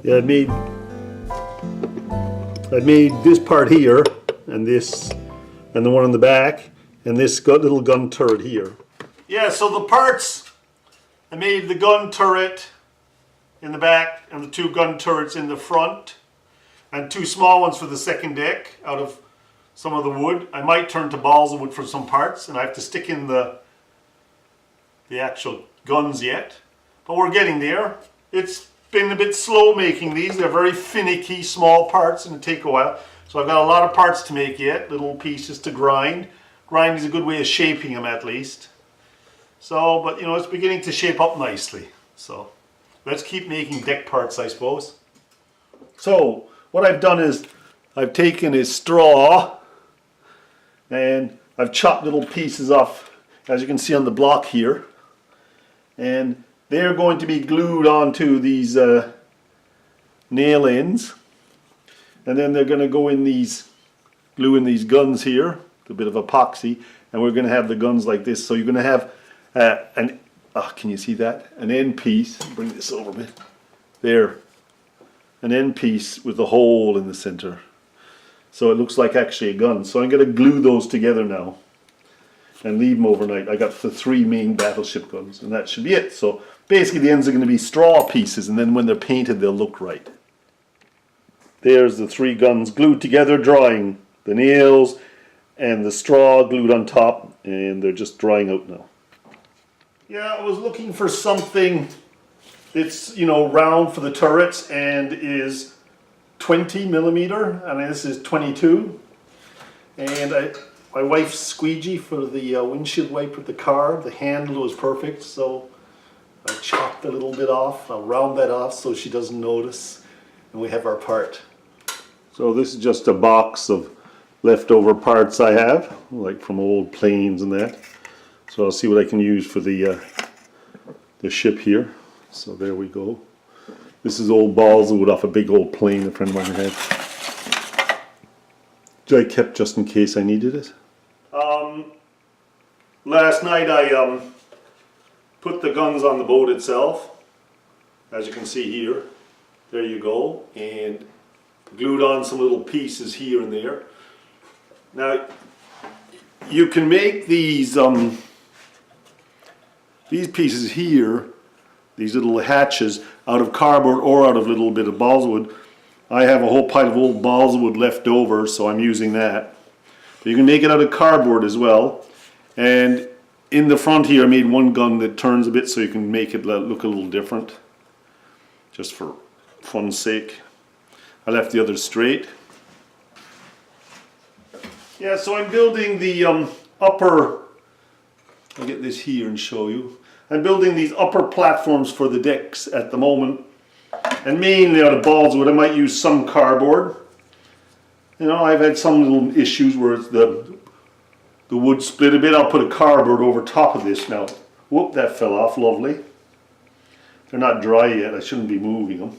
Yeah, I made this part here, and this, and the one in the back, and this little gun turret here. Yeah, so the parts, I made the gun turret in the back and the two gun turrets in the front, and two small ones for the second deck out of some of the wood. I might turn to balls of wood for some parts, and I have to stick in the actual guns yet, but we're getting there. It's been a bit slow making these. They're very finicky small parts and it take a while. So I've got a lot of parts to make yet, little pieces to grind. Grind is a good way of shaping them at least. So, but you know, it's beginning to shape up nicely. So let's keep making deck parts, I suppose. So what I've done is I've taken a straw and I've chopped little pieces off, as you can see on the block here. And they're going to be glued onto these nail ends, and then they're going to go in these, glue in these guns here, a bit of epoxy, and we're going to have the guns like this. So you're going to have can you see that? An end piece, bring this over a bit, there, an end piece with a hole in the center. So it looks like actually a gun. So I'm going to glue those together now and leave them overnight. I got the 3 main battleship guns, and that should be it. So basically the ends are going to be straw pieces, and then when they're painted they'll look right. There's the 3 guns glued together, drying. The nails and the straw glued on top, and they're just drying out now. Yeah, I was looking for something that's, you know, round for the turrets and is 20mm, and this is 22. And my wife's squeegee for the windshield wiper of the car, the handle was perfect, so I chopped a little bit off. I'll round that off so she doesn't notice, and we have our part. So this is just a box of leftover parts I have, like from old planes and that. So I'll see what I can use for the ship here. So there we go. This is old balls of wood off a big old plane a friend of mine had, which I kept just in case I needed it. Last night I put the guns on the boat itself, as you can see here. There you go, and glued on some little pieces here and there. Now you can make these pieces here, these little hatches, out of cardboard or out of a little bit of balls of wood. I have a whole pile of old balls of wood left over, so I'm using that. But you can make it out of cardboard as well. And in the front here I made one gun that turns a bit so you can make it look a little different, just for fun's sake. I left the others straight. Yeah, so I'm building the upper, I'll get this here and show you. I'm building these upper platforms for the decks at the moment, and mainly out of balls of wood. I might use some cardboard. You know, I've had some little issues where it's the wood split a bit. I'll put a cardboard over top of this now. Whoop, that fell off, lovely. They're not dry yet, I shouldn't be moving them.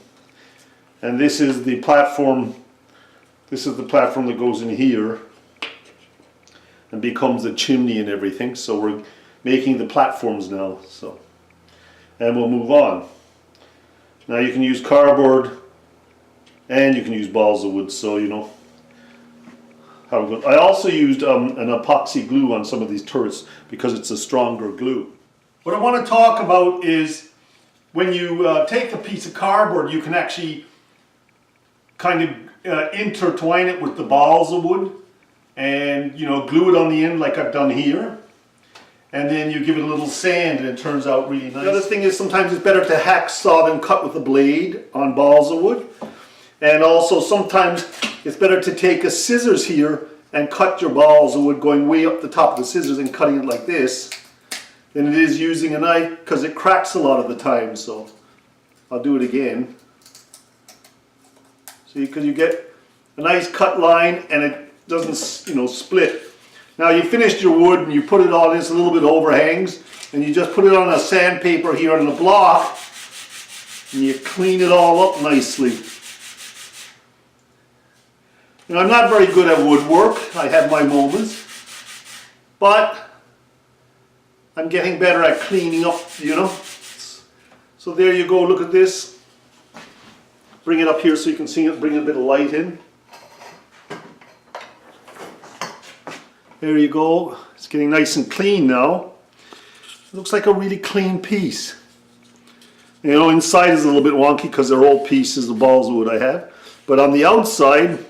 And this is the platform, that goes in here and becomes a chimney and everything. So we're making the platforms now, so, and we'll move on. Now you can use cardboard and you can use balls of wood, so you know how good. I also used an epoxy glue on some of these turrets because it's a stronger glue. What I want to talk about is when you take a piece of cardboard, you can actually kind of intertwine it with the balls of wood and, you know, glue it on the end like I've done here. And then you give it a little sand and it turns out really nice. The other thing is sometimes it's better to hacksaw than cut with a blade on balls of wood. And also sometimes it's better to take a scissors here and cut your balls of wood going way up the top of the scissors and cutting it like this than it is using a knife, because it cracks a lot of the time. So I'll do it again. See, because you get a nice cut line and it doesn't, you know, split. Now you finished your wood and you put it on this, a little bit overhangs, and you just put it on a sandpaper here on the block and you clean it all up nicely. You know, I'm not very good at woodwork, I have my moments, but I'm getting better at cleaning up, you know. So there you go, look at this. bring it up here so you can see it, bring a bit of light in. There you go. It's getting nice and clean now. It looks like a really clean piece. You know, inside is a little bit wonky because they're old pieces of balls of wood I have. But on the outside,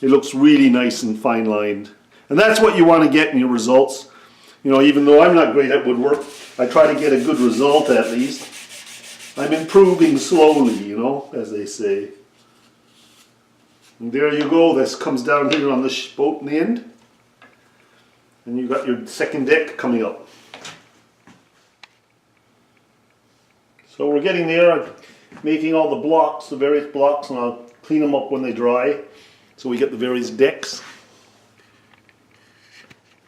it looks really nice and fine lined. And that's what you want to get in your results. You know, even though I'm not great at woodwork, I try to get a good result at least. I'm improving slowly, you know, as they say. And there you go. This comes down here on the boat in the end. And you've got your second deck coming up. So we're getting there. I'm making all the blocks, the various blocks, and I'll clean them up when they dry. So we get the various decks.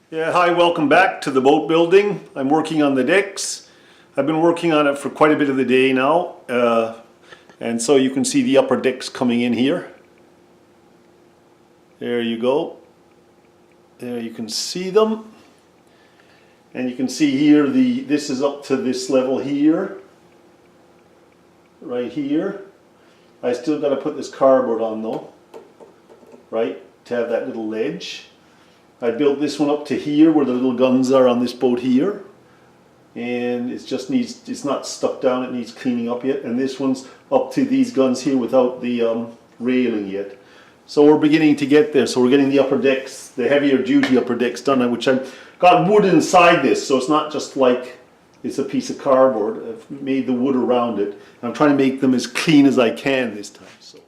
Yeah, hi, welcome back to the boat building. I'm working on the decks. I've been working on it for quite a bit of the day now. And so you can see the upper decks coming in here. There you go. There you can see them. And you can see here, this is up to this level here. Right here. I still got to put this cardboard on though. Right, to have that little ledge. I built this one up to here where the little guns are on this boat here. And it just needs, it's not stuck down, it needs cleaning up yet. And this one's up to these guns here without the railing yet. So we're beginning to get there. So we're getting the upper decks, the heavier duty upper decks done, which I've got wood inside this. So it's not just like it's a piece of cardboard. I've made the wood around it. I'm trying to make them as clean as I can this time. So.